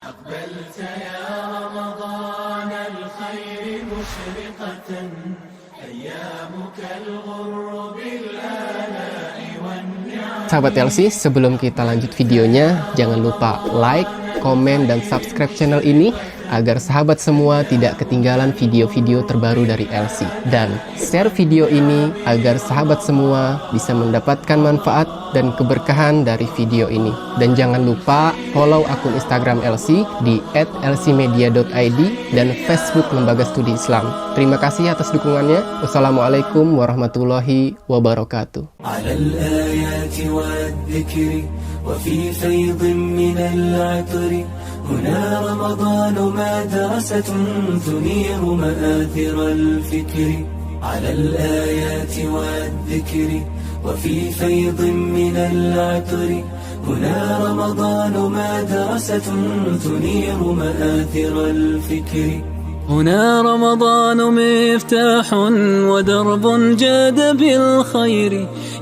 أقبلت يا رمضان الخير مشرقة أيامك الغر بالآلاء والنعم. Sahabat LC, sebelum kita lanjut videonya, jangan lupa like, komen, dan subscribe channel ini agar sahabat semua tidak ketinggalan video-video terbaru dari LC. Dan share video ini agar sahabat semua bisa mendapatkan manfaat dan keberkahan dari video ini. Dan jangan lupa follow akun Instagram LC di @lcmedia.id dan Facebook Lembaga Studi Islam. Terima kasih atas dukungannya. Wassalamualaikum warahmatullahi wabarakatuh. وفي فيض من العطر هنا رمضان مدرسة تنير مآثر الفكر على الآيات والذكر وفي فيض من العطر هنا رمضان مدرسة تنير مآثر الفكر هنا رمضان مفتاح ودرب جاد بالخير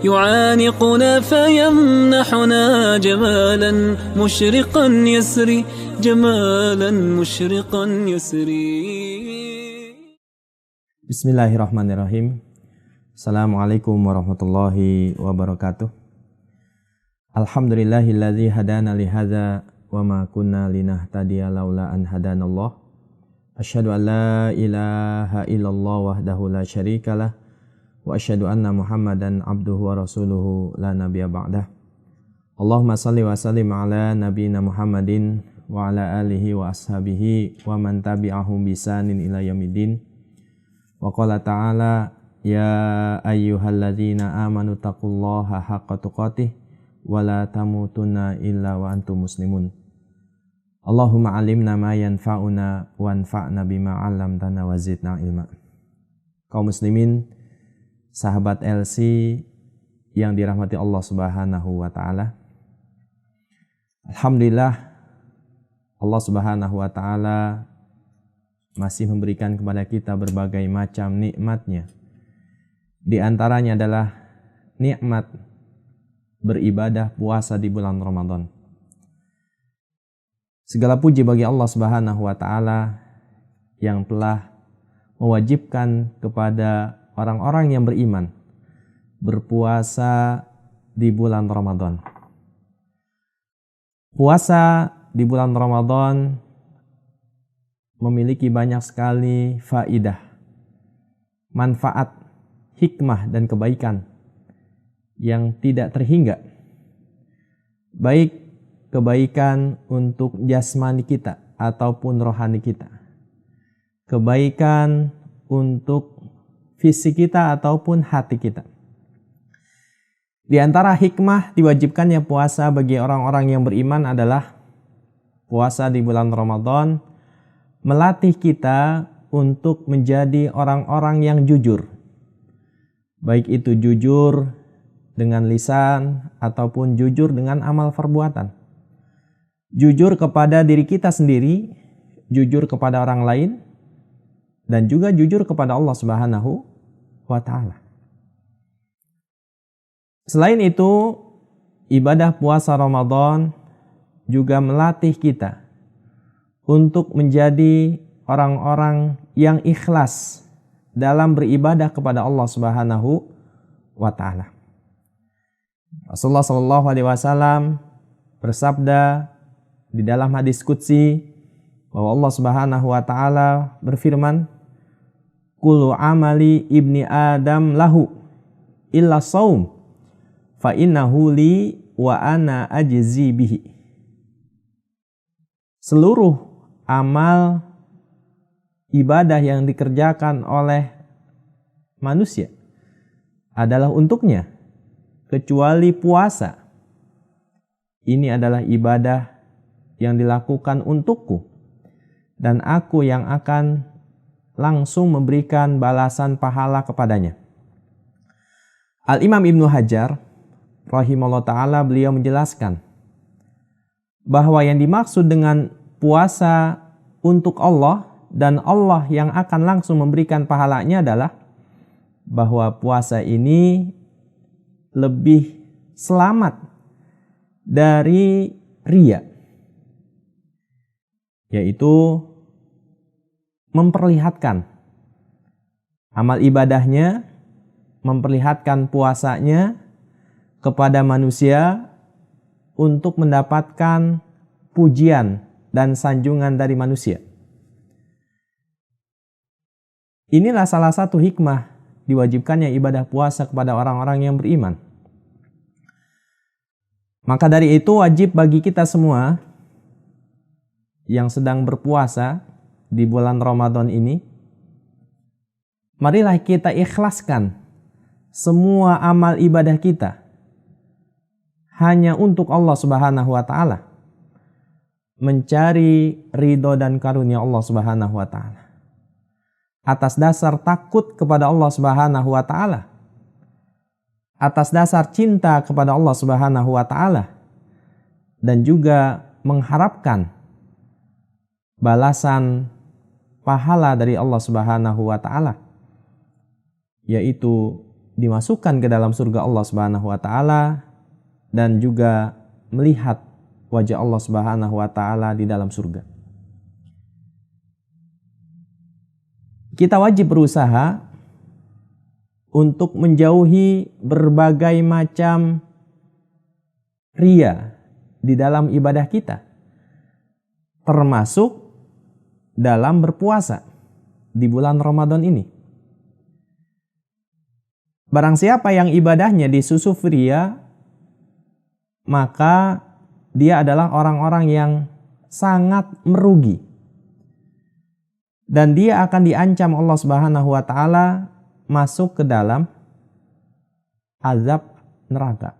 يعانقنا فيمنحنا جمالا مشرقا يسري جمالا مشرقا يسري. Bismillahirrahmanirrahim. Assalamualaikum warahmatullahi wabarakatuh. Alhamdulillahilladzi hadana lihadza wa ma kunna linahtadiya laula an hadanallah. Asyhadu an la ilaha illallah wahdahu la syarikalah wa asyhadu anna Muhammadan abduhu wa rasuluhu la nabiyya ba'dah. Allahumma salli wa sallim ala nabiyyina Muhammadin wa ala alihi wa ashabihi wa man tabi'ahum bisanin ila yaumiddin. Wa qala ta'ala ya ayyuhalladzina amanu taqullaha haqqa tuqatih wa la tamutunna illa wa antum muslimun. Allahumma alimna ma yanfa'una wanfa'na bima 'allamtana wa zidna ilma. Kaum muslimin, sahabat LC yang dirahmati Allah Subhanahu wa taala. Alhamdulillah Allah Subhanahu wa taala masih memberikan kepada kita berbagai macam nikmat-Nya. Di antaranya adalah nikmat beribadah puasa di bulan Ramadan. Segala puji bagi Allah Subhanahu wa taala yang telah mewajibkan kepada orang-orang yang beriman berpuasa di bulan Ramadan. Puasa di bulan Ramadan memiliki banyak sekali faidah, manfaat, hikmah dan kebaikan yang tidak terhingga. Baik kebaikan untuk jasmani kita ataupun rohani kita. Kebaikan untuk fisik kita ataupun hati kita. Di antara hikmah diwajibkannya puasa bagi orang-orang yang beriman adalah puasa di bulan Ramadan melatih kita untuk menjadi orang-orang yang jujur. Baik itu jujur dengan lisan ataupun jujur dengan amal perbuatan. Jujur kepada diri kita sendiri, jujur kepada orang lain, dan juga jujur kepada Allah Subhanahu wa taala. Selain itu, ibadah puasa Ramadan juga melatih kita untuk menjadi orang-orang yang ikhlas dalam beribadah kepada Allah Subhanahu wa taala. Rasulullah sallallahu alaihi wasallam bersabda di dalam hadis qudsi bahwa Allah Subhanahu wa taala berfirman, "Kullu amali ibni Adam lahu illa shaum fa innahu li wa ana ajzi bihi." Seluruh amal ibadah yang dikerjakan oleh manusia adalah untuknya kecuali puasa. Ini adalah ibadah yang dilakukan untukku dan aku yang akan langsung memberikan balasan pahala kepadanya. Al-Imam Ibnu Hajar rahimahullah ta'ala beliau menjelaskan bahwa yang dimaksud dengan puasa untuk Allah dan Allah yang akan langsung memberikan pahalanya adalah bahwa puasa ini lebih selamat dari riya. yaitu memperlihatkan amal ibadahnya, memperlihatkan puasanya kepada manusia untuk mendapatkan pujian dan sanjungan dari manusia. Inilah salah satu hikmah diwajibkannya ibadah puasa kepada orang-orang yang beriman. Maka dari itu wajib bagi kita semua yang sedang berpuasa di bulan Ramadan ini, marilah kita ikhlaskan semua amal ibadah kita hanya untuk Allah Subhanahu wa taala, mencari ridho dan karunia Allah Subhanahu wa taala. Atas dasar takut kepada Allah Subhanahu wa taala, atas dasar cinta kepada Allah Subhanahu wa taala, dan juga mengharapkan balasan pahala dari Allah Subhanahu wa taala, yaitu dimasukkan ke dalam surga Allah Subhanahu wa taala dan juga melihat wajah Allah Subhanahu wa taala di dalam surga. Kita wajib berusaha untuk menjauhi berbagai macam riya di dalam ibadah kita, termasuk dalam berpuasa di bulan Ramadan ini. Barang siapa yang ibadahnya disusup riya, maka dia adalah orang-orang yang sangat merugi. Dan dia akan diancam Allah Subhanahu wa taala masuk ke dalam azab neraka.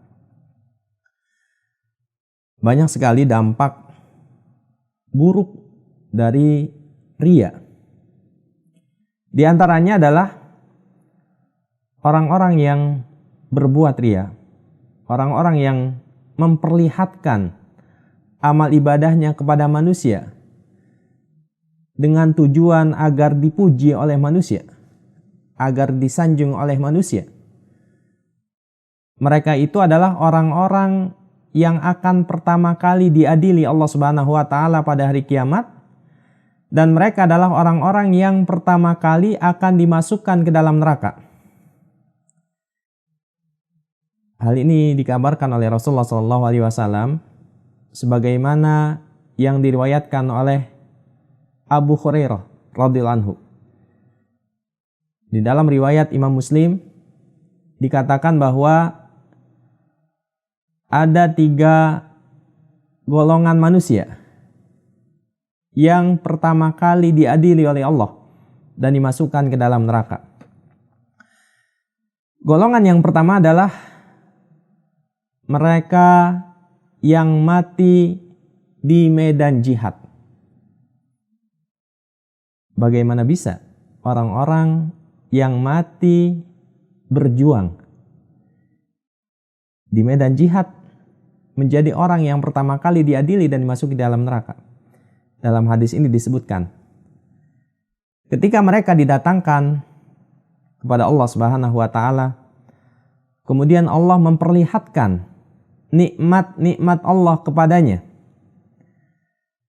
Banyak sekali dampak buruk dari riya. Di antaranya adalah orang-orang yang berbuat riya, orang-orang yang memperlihatkan amal ibadahnya kepada manusia dengan tujuan agar dipuji oleh manusia, agar disanjung oleh manusia. Mereka itu adalah orang-orang yang akan pertama kali diadili Allah Subhanahu wa taala pada hari kiamat, dan mereka adalah orang-orang yang pertama kali akan dimasukkan ke dalam neraka. Hal ini dikabarkan oleh Rasulullah SAW sebagaimana yang diriwayatkan oleh Abu Hurairah radhiyallahu anhu. Di dalam riwayat Imam Muslim dikatakan bahwa ada 3 golongan manusia yang pertama kali diadili oleh Allah dan dimasukkan ke dalam neraka. Golongan yang pertama adalah mereka yang mati di medan jihad. Bagaimana bisa orang-orang yang mati berjuang di medan jihad menjadi orang yang pertama kali diadili dan dimasuki dalam neraka? Dalam hadis ini disebutkan, ketika mereka didatangkan kepada Allah Subhanahu wa taala, kemudian Allah memperlihatkan nikmat-nikmat Allah kepadanya,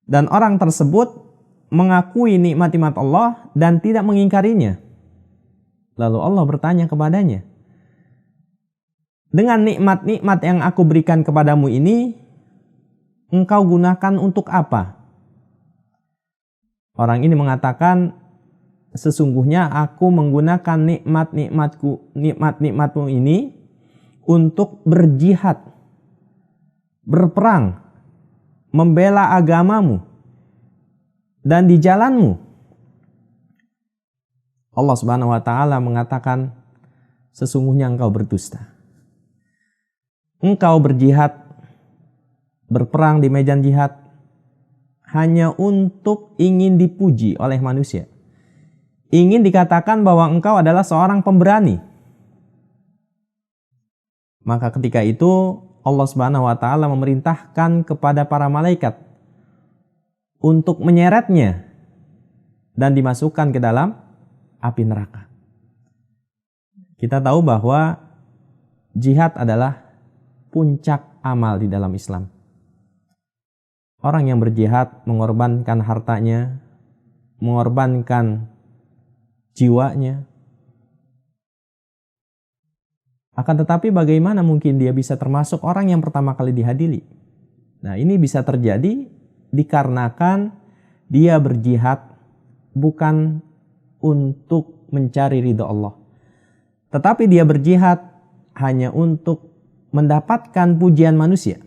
dan orang tersebut mengakui nikmat-nikmat Allah dan tidak mengingkarinya. Lalu Allah bertanya kepadanya, dengan nikmat-nikmat yang aku berikan kepadamu ini, engkau gunakan untuk apa? Orang ini mengatakan, sesungguhnya aku menggunakan nikmat-nikmatmu ini untuk berjihad, berperang, membela agamamu, dan di jalanmu. Allah Subhanahu wa taala mengatakan, sesungguhnya engkau berdusta. Engkau berjihad, berperang di medan jihad hanya untuk ingin dipuji oleh manusia. Ingin dikatakan bahwa engkau adalah seorang pemberani. Maka ketika itu Allah Subhanahu wa taala memerintahkan kepada para malaikat untuk menyeretnya dan dimasukkan ke dalam api neraka. Kita tahu bahwa jihad adalah puncak amal di dalam Islam. Orang yang berjihad mengorbankan hartanya, mengorbankan jiwanya. Akan tetapi bagaimana mungkin dia bisa termasuk orang yang pertama kali dihadili? Nah, ini bisa terjadi dikarenakan dia berjihad bukan untuk mencari ridha Allah, tetapi dia berjihad hanya untuk mendapatkan pujian manusia.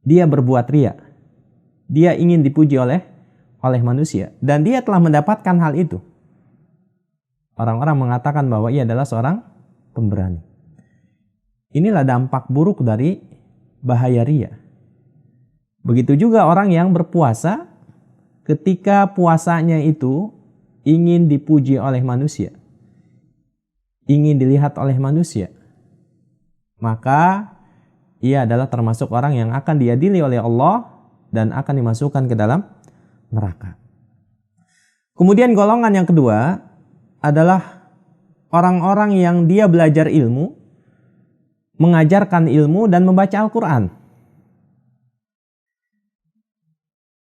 Dia berbuat riya. Dia ingin dipuji oleh manusia, dan dia telah mendapatkan hal itu. Orang-orang mengatakan bahwa ia adalah seorang pemberani. Inilah dampak buruk dari bahaya riya. Begitu juga orang yang berpuasa, ketika puasanya itu ingin dipuji oleh manusia, ingin dilihat oleh manusia, maka ia adalah termasuk orang yang akan diadili oleh Allah dan akan dimasukkan ke dalam neraka. Kemudian golongan yang kedua adalah orang-orang yang dia belajar ilmu, mengajarkan ilmu dan membaca Al-Quran.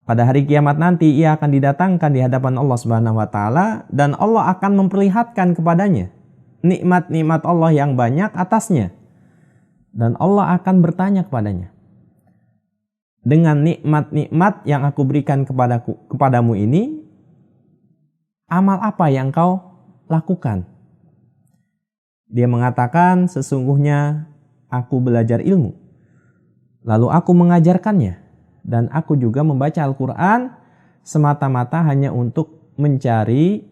Pada hari kiamat nanti ia akan didatangkan di hadapan Allah Subhanahu wa taala dan Allah akan memperlihatkan kepadanya nikmat-nikmat Allah yang banyak atasnya. Dan Allah akan bertanya kepadanya, dengan nikmat-nikmat yang aku berikan kepadamu ini, amal apa yang kau lakukan? Dia mengatakan, sesungguhnya aku belajar ilmu, lalu aku mengajarkannya, dan aku juga membaca Al-Quran semata-mata hanya untuk mencari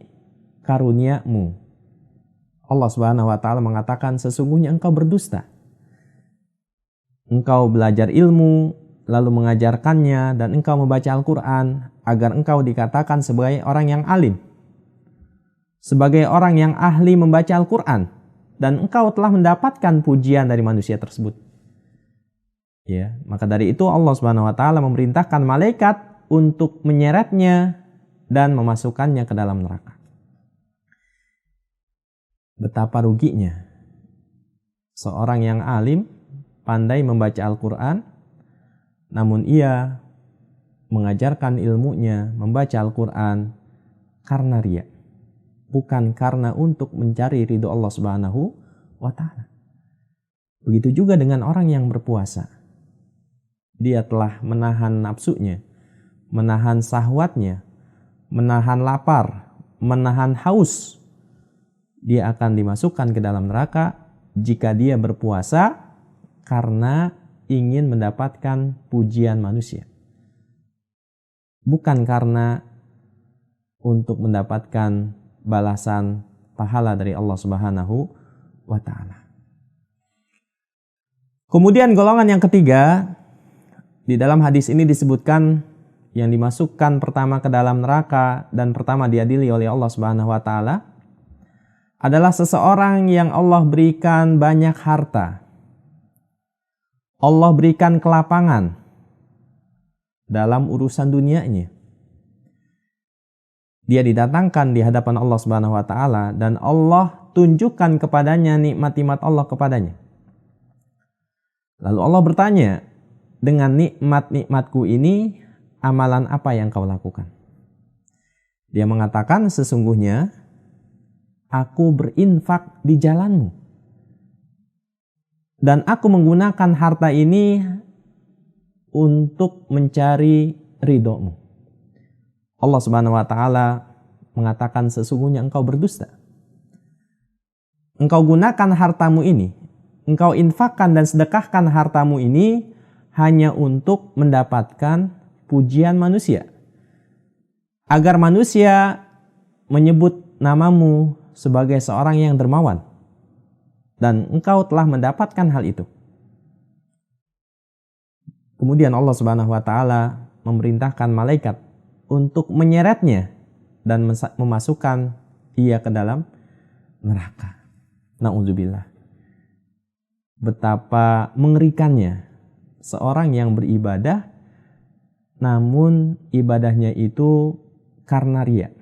karunia-Mu. Allah Subhanahu wa taala mengatakan, sesungguhnya engkau berdusta. Engkau belajar ilmu, lalu mengajarkannya, dan engkau membaca Al-Quran agar engkau dikatakan sebagai orang yang alim, sebagai orang yang ahli membaca Al-Quran, dan engkau telah mendapatkan pujian dari manusia tersebut. Ya, maka dari itu Allah Subhanahu wa taala memerintahkan malaikat untuk menyeretnya dan memasukkannya ke dalam neraka. Betapa ruginya seorang yang alim, pandai membaca Al-Quran, namun ia mengajarkan ilmunya, membaca Al-Quran karena riya, bukan karena untuk mencari ridho Allah Subhanahu wa taala. Begitu juga dengan orang yang berpuasa. Dia telah menahan nafsunya, menahan syahwatnya, menahan lapar, menahan haus. Dia akan dimasukkan ke dalam neraka jika dia berpuasa karena ingin mendapatkan pujian manusia, bukan karena untuk mendapatkan balasan pahala dari Allah Subhanahu wa taala. Kemudian golongan yang ketiga, di dalam hadis ini disebutkan yang dimasukkan pertama ke dalam neraka dan pertama diadili oleh Allah Subhanahu wa taala adalah seseorang yang Allah berikan banyak harta. Allah berikan kelapangan dalam urusan dunianya. Dia didatangkan di hadapan Allah Subhanahu wa taala dan Allah tunjukkan kepadanya nikmat-nikmat Allah kepadanya. Lalu Allah bertanya, dengan nikmat-nikmatku ini, amalan apa yang kau lakukan? Dia mengatakan, sesungguhnya aku berinfak di jalanmu. Dan aku menggunakan harta ini untuk mencari ridhomu. Allah Subhanahu wa taala mengatakan, sesungguhnya engkau berdusta. Engkau gunakan hartamu ini, engkau infakkan dan sedekahkan hartamu ini hanya untuk mendapatkan pujian manusia. Agar manusia menyebut namamu sebagai seorang yang dermawan. Dan engkau telah mendapatkan hal itu. Kemudian Allah Subhanahu wa taala memerintahkan malaikat untuk menyeretnya dan memasukkan ia ke dalam neraka. Na'udzubillah. Betapa mengerikannya seorang yang beribadah namun ibadahnya itu karena riya,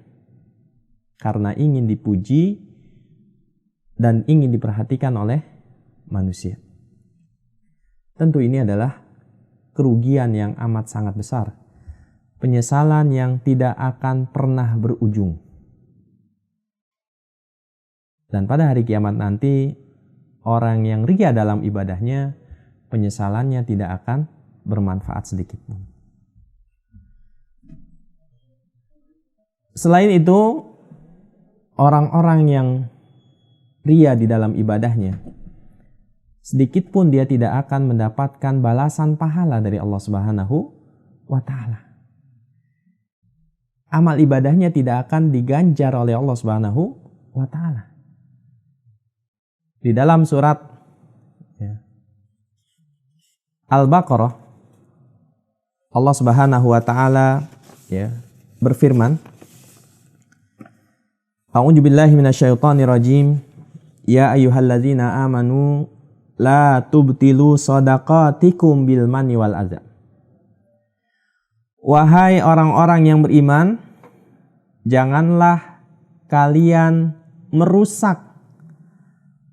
karena ingin dipuji dan ingin diperhatikan oleh manusia. Tentu ini adalah kerugian yang amat sangat besar, penyesalan yang tidak akan pernah berujung. Dan pada hari kiamat nanti, orang yang ria dalam ibadahnya, penyesalannya tidak akan bermanfaat sedikit pun. Selain itu, orang-orang yang ria di dalam ibadahnya, sedikit pun dia tidak akan mendapatkan balasan pahala dari Allah Subhanahu wa Ta'ala. Amal ibadahnya tidak akan diganjar oleh Allah Subhanahu wa Ta'ala. Di dalam surat Al-Baqarah, Allah Subhanahu wa Ta'ala berfirman, A'udzu billahi minasyaitonir rajim. Ya ayyuhalladzina amanu la tubtilu shadaqatikum bil manni wal adza. Wahai orang-orang yang beriman, janganlah kalian merusak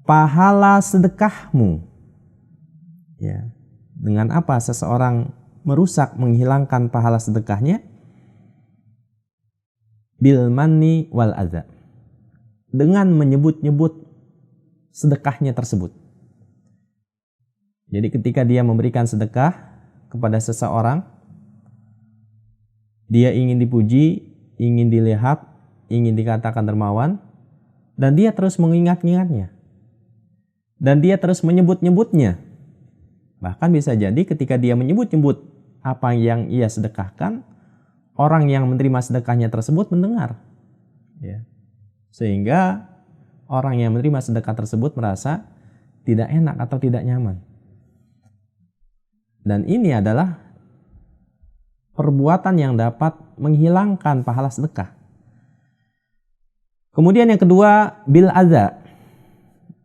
pahala sedekahmu. Ya. Dengan apa seseorang merusak, menghilangkan pahala sedekahnya? Bil manni wal adza. Dengan menyebut-nyebut sedekahnya tersebut. Jadi ketika dia memberikan sedekah kepada seseorang, dia ingin dipuji, ingin dilihat, ingin dikatakan dermawan, dan dia terus mengingat-ingatnya. Dan dia terus menyebut-nyebutnya. Bahkan bisa jadi ketika dia menyebut-nyebut apa yang ia sedekahkan, orang yang menerima sedekahnya tersebut mendengar. Ya. Sehingga orang yang menerima sedekah tersebut merasa tidak enak atau tidak nyaman. Dan ini adalah perbuatan yang dapat menghilangkan pahala sedekah. Kemudian yang kedua, bil adza.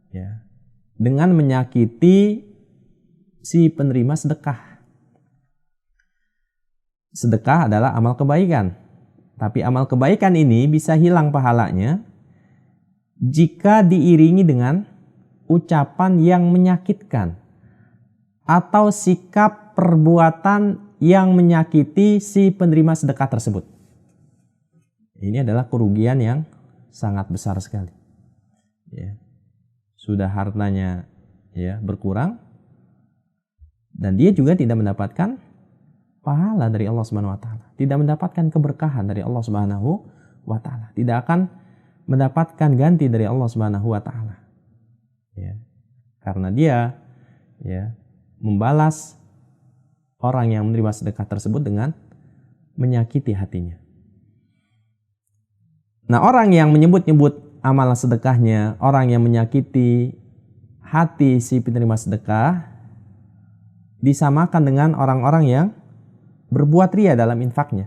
Ya. Dengan menyakiti si penerima sedekah. Sedekah adalah amal kebaikan. Tapi amal kebaikan ini bisa hilang pahalanya jika diiringi dengan ucapan yang menyakitkan atau sikap perbuatan yang menyakiti si penerima sedekah tersebut. Ini adalah kerugian yang sangat besar sekali. Ya. Sudah hartanya berkurang, dan dia juga tidak mendapatkan pahala dari Allah Subhanahu wa Ta'ala, tidak mendapatkan keberkahan dari Allah Subhanahu wa Ta'ala, tidak akan mendapatkan ganti dari Allah Subhanahu wa Ta'ala. Ya. Karena dia membalas orang yang menerima sedekah tersebut dengan menyakiti hatinya. Nah, orang yang menyebut-nyebut amal sedekahnya, orang yang menyakiti hati si penerima sedekah, disamakan dengan orang-orang yang berbuat ria dalam infaknya.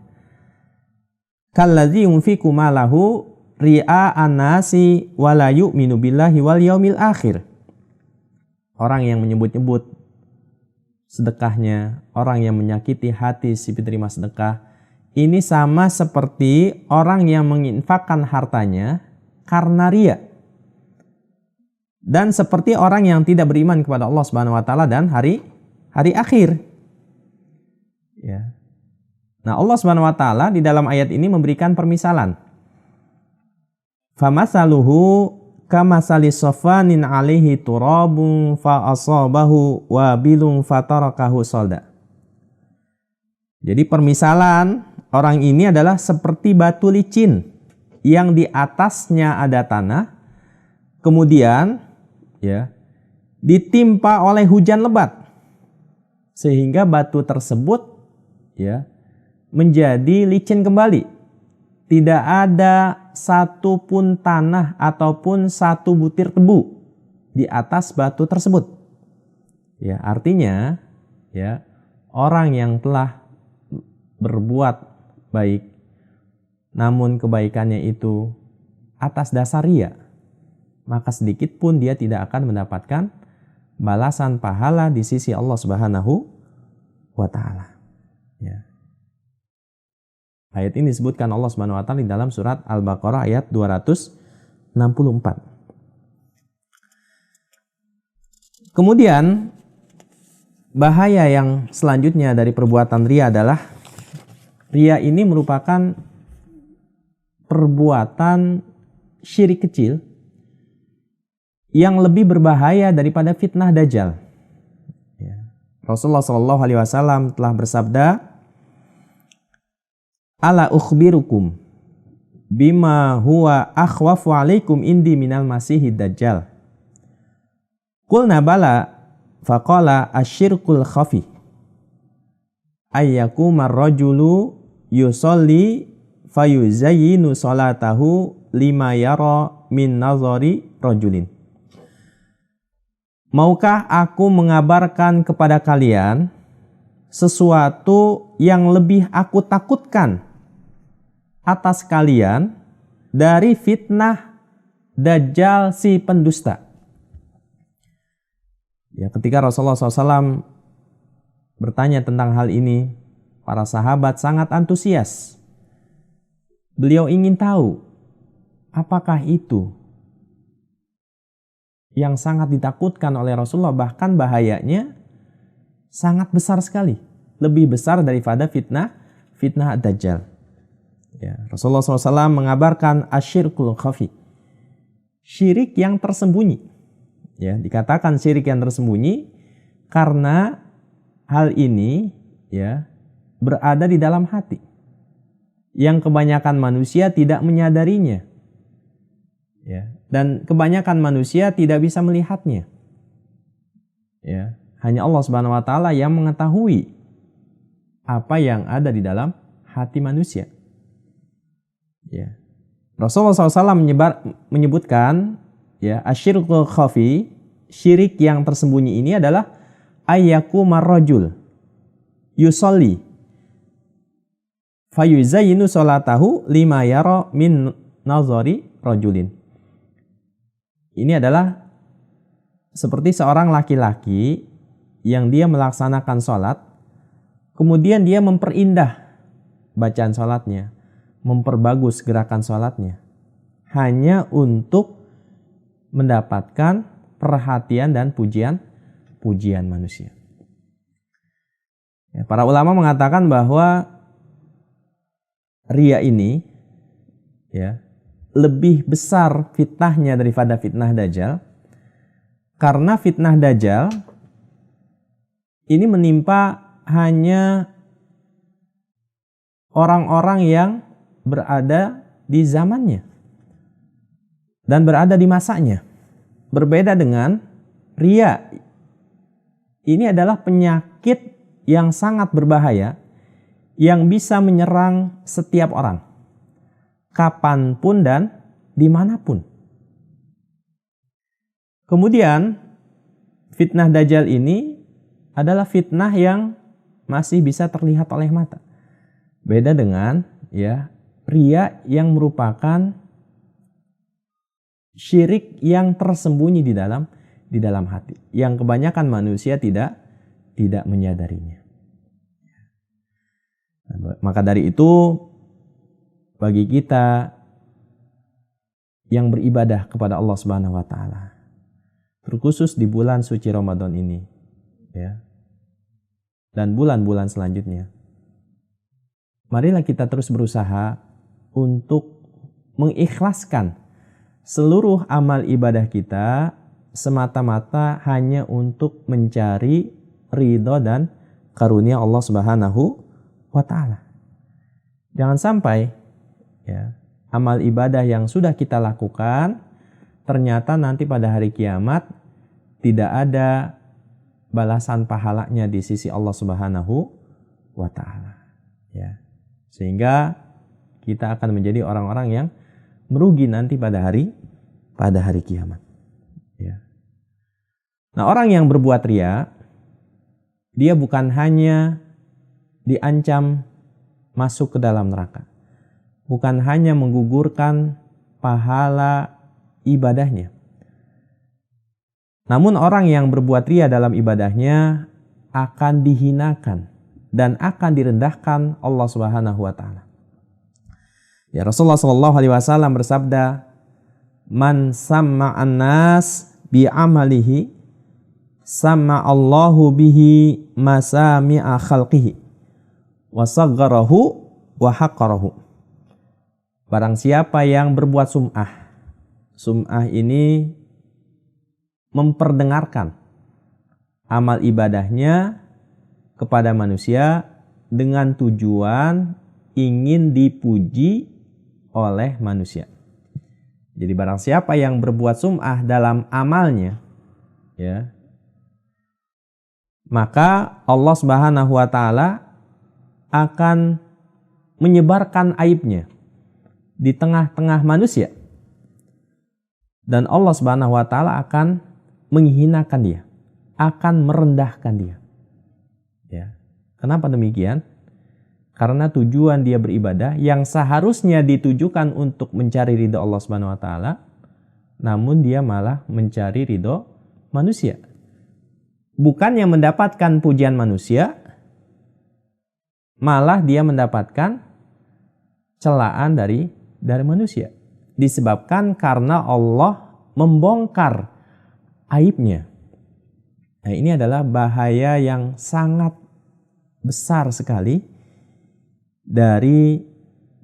Kalladzi yunfiqu malahu ria'an nasi wa la yu'minu billahi wal yaumil akhir. Orang yang menyebut-nyebut sedekahnya, orang yang menyakiti hati si penerima sedekah, ini sama seperti orang yang menginfakkan hartanya karena ria. Dan seperti orang yang tidak beriman kepada Allah Subhanahu wa Ta'ala dan hari akhir. Ya. Nah, Allah Subhanahu wa Ta'ala di dalam ayat ini memberikan permisalan. Famasaluhu kamasali safanin alaihi turabun fa asabahu wabilun fatarakahu solda. Jadi permisalan orang ini adalah seperti batu licin yang di atasnya ada tanah, kemudian ditimpa oleh hujan lebat, sehingga batu tersebut menjadi licin kembali. Tidak ada satu pun tanah ataupun satu butir tebu di atas batu tersebut. Ya, artinya orang yang telah berbuat baik, namun kebaikannya itu atas dasar ria, maka sedikit pun dia tidak akan mendapatkan balasan pahala di sisi Allah Subhanahu wa Ta'ala. Ya. Ayat ini disebutkan Allah Subhanahu wa Ta'ala di dalam surat Al-Baqarah ayat 264. Kemudian bahaya yang selanjutnya dari perbuatan riya adalah riya ini merupakan perbuatan syirik kecil yang lebih berbahaya daripada fitnah Dajjal. Rasulullah SAW telah bersabda, "Ala ukhbirukum bima huwa akhwafu alaikum indi minal masihid dajjal." Qulna bala, faqala asyirkul khafi ayyakumar rajulu yusolli fayuzayyinu salatahu lima yara min nazari rajulin. Maukah aku mengabarkan kepada kalian sesuatu yang lebih aku takutkan atas kalian dari fitnah Dajjal si pendusta? Ya, ketika Rasulullah SAW bertanya tentang hal ini, para sahabat sangat antusias. Beliau ingin tahu apakah itu yang sangat ditakutkan oleh Rasulullah, bahkan bahayanya sangat besar sekali, lebih besar daripada fitnah Dajjal. Ya, Rasulullah SAW mengabarkan asyirkul khafi, syirik yang tersembunyi. Ya, dikatakan syirik yang tersembunyi karena hal ini ya berada di dalam hati, yang kebanyakan manusia tidak menyadarinya. Ya, dan kebanyakan manusia tidak bisa melihatnya. Ya, hanya Allah Subhanahu wa taala yang mengetahui apa yang ada di dalam hati manusia. Ya. Rasulullah SAW menyebutkan ya, asyirkul khafi, syirik yang tersembunyi ini adalah ayyakumar rajul yusolli fayuzayyinu salatahu lima yara min nazari rajulin. Ini adalah seperti seorang laki-laki yang dia melaksanakan sholat, kemudian dia memperindah bacaan sholatnya, memperbagus gerakan sholatnya, hanya untuk mendapatkan perhatian dan pujian manusia. Ya, para ulama mengatakan bahwa riya ini ya lebih besar fitnahnya daripada fitnah Dajjal, karena fitnah Dajjal ini menimpa hanya orang-orang yang berada di zamannya dan berada di masanya. Berbeda dengan riya, ini adalah penyakit yang sangat berbahaya yang bisa menyerang setiap orang, kapanpun dan dimanapun. Kemudian fitnah Dajjal ini adalah fitnah yang masih bisa terlihat oleh mata. Beda dengan ya riya yang merupakan syirik yang tersembunyi di dalam hati, yang kebanyakan manusia tidak menyadarinya. Maka dari itu bagi kita yang beribadah kepada Allah Subhanahu wa taala, terkhusus di bulan suci Ramadan ini ya, dan bulan-bulan selanjutnya, marilah kita terus berusaha untuk mengikhlaskan seluruh amal ibadah kita semata-mata hanya untuk mencari ridho dan karunia Allah Subhanahu wa taala. Jangan sampai ya, amal ibadah yang sudah kita lakukan ternyata nanti pada hari kiamat tidak ada balasan pahalanya di sisi Allah Subhanahu wa taala. Ya. Sehingga kita akan menjadi orang-orang yang merugi nanti pada hari kiamat. Ya. Nah, orang yang berbuat riya, dia bukan hanya diancam masuk ke dalam neraka, bukan hanya menggugurkan pahala ibadahnya, namun orang yang berbuat riya dalam ibadahnya akan dihinakan dan akan direndahkan Allah Subhanahu wa taala. Ya, Rasulullah SAW bersabda, "Man samma'an nas bi amalihi sama'allahu bihi masami'a khalqihi wa sagharahu wa haqqarahu. Barang siapa yang berbuat sum'ah. Sum'ah ini memperdengarkan amal ibadahnya kepada manusia dengan tujuan ingin dipuji oleh manusia. Jadi barang siapa yang berbuat sum'ah dalam amalnya, ya, maka Allah Subhanahu wa taala akan menyebarkan aibnya di tengah-tengah manusia. Dan Allah Subhanahu wa taala akan menghinakan dia, akan merendahkan dia. Ya. Kenapa demikian? Karena tujuan dia beribadah yang seharusnya ditujukan untuk mencari ridho Allah Subhanahu wa taala, namun dia malah mencari ridho manusia. Bukannya mendapatkan pujian manusia, malah dia mendapatkan celaan dari manusia. Disebabkan karena Allah membongkar aibnya. Nah, ini adalah bahaya yang sangat besar sekali dari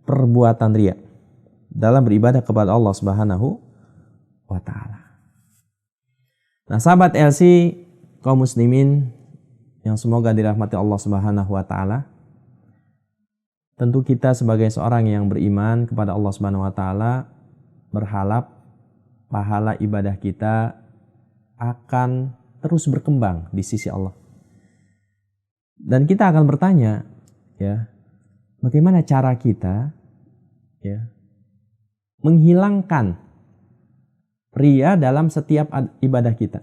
perbuatan riya dalam beribadah kepada Allah Subhanahu wa taala. Nah, sahabat LC, kaum muslimin yang semoga dirahmati Allah Subhanahu wa taala, tentu kita sebagai seorang yang beriman kepada Allah Subhanahu wa taala berharap pahala ibadah kita akan terus berkembang di sisi Allah. Dan kita akan bertanya, ya, bagaimana cara kita, ya, menghilangkan riya dalam setiap ibadah kita.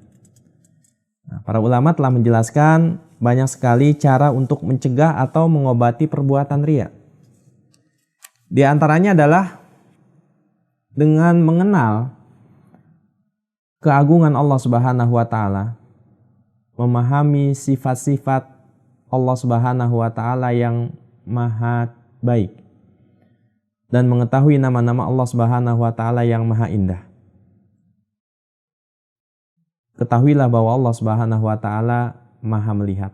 Nah, para ulama telah menjelaskan banyak sekali cara untuk mencegah atau mengobati perbuatan riya. Di antaranya adalah dengan mengenal keagungan Allah Subhanahu wa taala, memahami sifat-sifat Allah Subhanahu wa taala yang maha baik, dan mengetahui nama-nama Allah Subhanahu wa taala yang maha indah. Ketahuilah bahwa Allah Subhanahu wa taala maha melihat,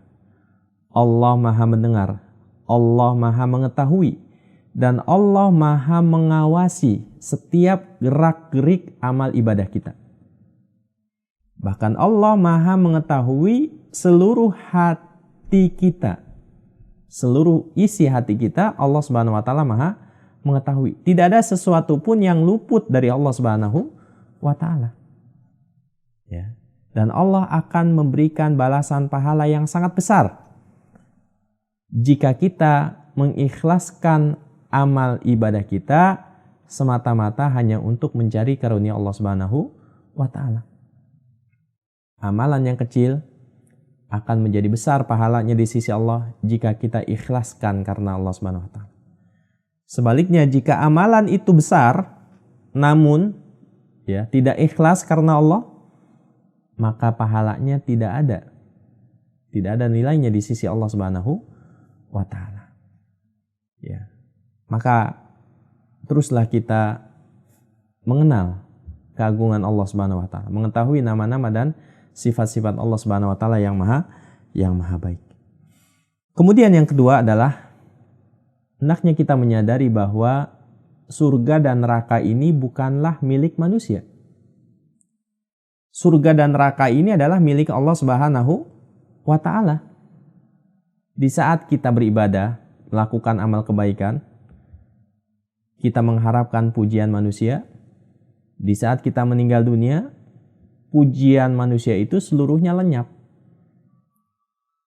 Allah maha mendengar, Allah maha mengetahui, dan Allah maha mengawasi setiap gerak-gerik amal ibadah kita. Bahkan Allah maha mengetahui seluruh hati kita, seluruh isi hati kita Allah Subhanahu wa taala maha mengetahui. Tidak ada sesuatu pun yang luput dari Allah Subhanahu wa taala. Ya. Dan Allah akan memberikan balasan pahala yang sangat besar jika kita mengikhlaskan amal ibadah kita semata-mata hanya untuk mencari karunia Allah Subhanahu wa taala. Amalan yang kecil akan menjadi besar pahalanya di sisi Allah jika kita ikhlaskan karena Allah Subhanahu wa taala. Sebaliknya, jika amalan itu besar namun ya tidak ikhlas karena Allah, maka pahalanya tidak ada. Tidak ada nilainya di sisi Allah Subhanahu wa taala. Ya. Maka teruslah kita mengenal keagungan Allah Subhanahu wa taala, mengetahui nama-nama dan sifat-sifat Allah Subhanahu wa taala yang maha baik. Kemudian yang kedua adalah hendaknya kita menyadari bahwa surga dan neraka ini bukanlah milik manusia. Surga dan neraka ini adalah milik Allah Subhanahu wa taala. Di saat kita beribadah, melakukan amal kebaikan, kita mengharapkan pujian manusia. Di saat kita meninggal dunia, pujian manusia itu seluruhnya lenyap.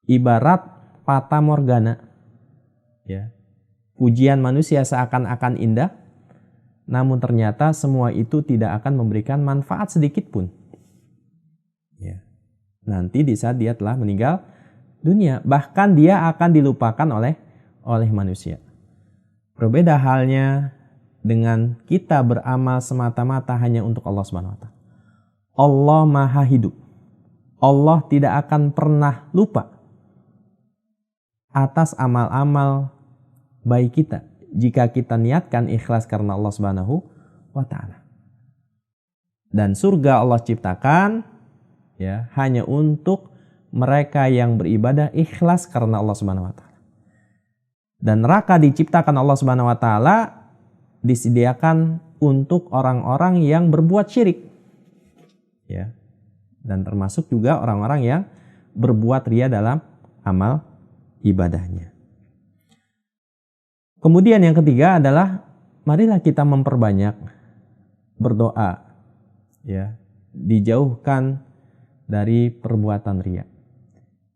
Ibarat fata morgana. Ya. Pujian manusia seakan-akan indah, namun ternyata semua itu tidak akan memberikan manfaat sedikit pun. Ya. Nanti di saat dia telah meninggal dunia, bahkan dia akan dilupakan oleh manusia. Berbeda halnya dengan kita beramal semata-mata hanya untuk Allah Subhanahu wa taala. Allah maha hidup. Allah tidak akan pernah lupa atas amal-amal baik kita jika kita niatkan ikhlas karena Allah Subhanahu wa taala. Dan surga Allah ciptakan, ya, hanya untuk mereka yang beribadah ikhlas karena Allah Subhanahu wa taala. Dan neraka diciptakan Allah Subhanahu wa taala disediakan untuk orang-orang yang berbuat syirik. Ya. Dan termasuk juga orang-orang yang berbuat riya dalam amal ibadahnya. Kemudian yang ketiga adalah marilah kita memperbanyak berdoa, ya, dijauhkan dari perbuatan riya.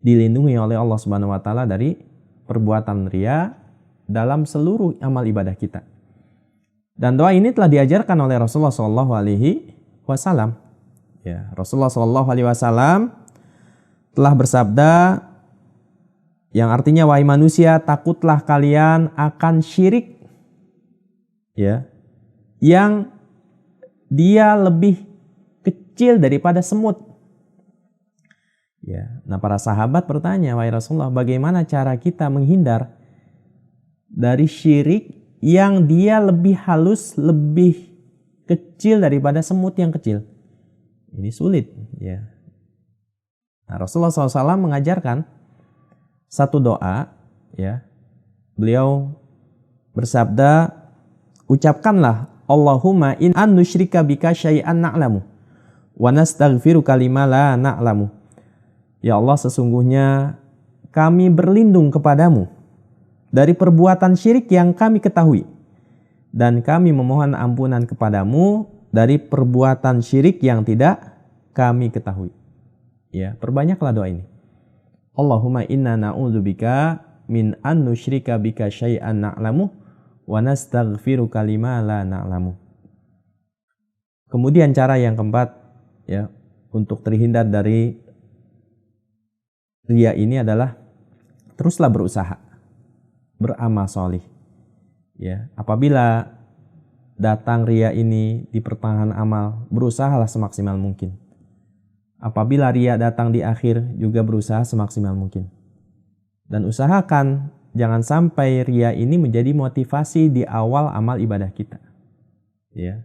Dilindungi oleh Allah Subhanahu wa taala dari perbuatan riya dalam seluruh amal ibadah kita. Dan doa ini telah diajarkan oleh Rasulullah sallallahu alaihi wasallam. Ya, Rasulullah sallallahu alaihi wasallam telah bersabda yang artinya, wahai manusia, takutlah kalian akan syirik, ya, yang dia lebih kecil daripada semut. Ya, nah para sahabat bertanya, wahai Rasulullah, bagaimana cara kita menghindar dari syirik yang dia lebih halus, lebih kecil daripada semut yang kecil? Ini sulit, ya. Nah, Rasulullah SAW mengajarkan satu doa, ya. Beliau bersabda, ucapkanlah, Allahumma in an nusyrika bika syai'an na'lamu wa nastaghfiruka lima la na'lamu. Ya Allah, sesungguhnya kami berlindung kepadamu dari perbuatan syirik yang kami ketahui, dan kami memohon ampunan kepadamu dari perbuatan syirik yang tidak kami ketahui. Ya, perbanyaklah doa ini. Allahumma inna na'udzubika min an nusyrika bika syai'an na'lamu wa nastaghfiruka lima la na'lamu. Kemudian cara yang keempat, ya, untuk terhindar dari riya ini adalah teruslah berusaha, beramal solih. Ya, apabila datang riya ini di pertengahan amal, berusahalah semaksimal mungkin. Apabila riya datang di akhir, juga berusaha semaksimal mungkin. Dan usahakan jangan sampai riya ini menjadi motivasi di awal amal ibadah kita. Ya.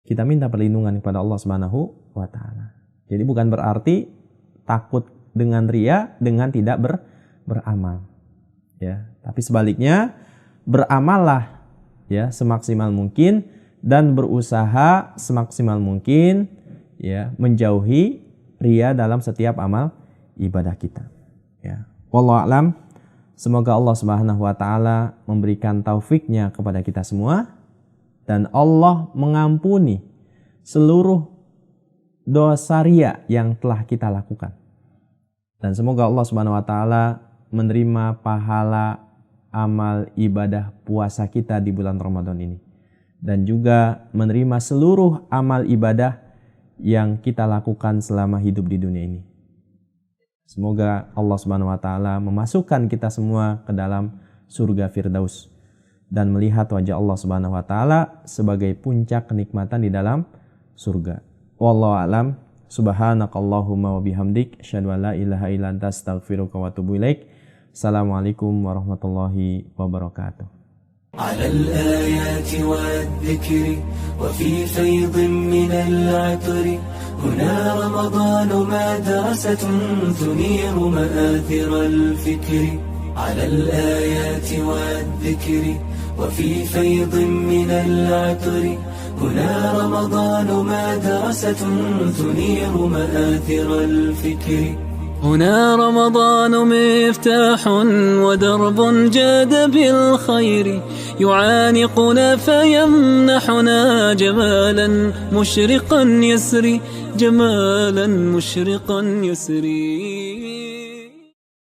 Kita minta perlindungan kepada Allah Subhanahu wa taala. Jadi bukan berarti takut dengan riya dengan tidak beramal. Ya, tapi sebaliknya beramallah, ya, semaksimal mungkin dan berusaha semaksimal mungkin, ya, menjauhi riya dalam setiap amal ibadah kita. Ya. Wallahu a'lam. Semoga Allah Subhanahu wa taala memberikan taufiknya kepada kita semua dan Allah mengampuni seluruh dosa riya yang telah kita lakukan. Dan semoga Allah Subhanahu wa taala menerima pahala amal ibadah puasa kita di bulan Ramadan ini, dan juga menerima seluruh amal ibadah yang kita lakukan selama hidup di dunia ini. Semoga Allah Subhanahu wa taala memasukkan kita semua ke dalam surga Firdaus dan melihat wajah Allah Subhanahu wa taala sebagai puncak kenikmatan di dalam surga. Wallahu a'lam. Subhanakallahumma wa bihamdik, asyhadu an la ilaha illa anta, astaghfiruka wa atubu ilaik. Assalamualaikum warahmatullahi wabarakatuh. على الآيات والذكر وفي فيض من العطر هنا رمضان مدرسة تنير مآثر الفكر. على الآيات والذكر وفي فيض من العطر هنا رمضان مدرسة تنير مآثر الفكر. هنا رمضان مفتاح ودرب جاد بالخير يعانقنا فيمنحنا جمالا مشرقا يسري، جمالا مشرقا يسري.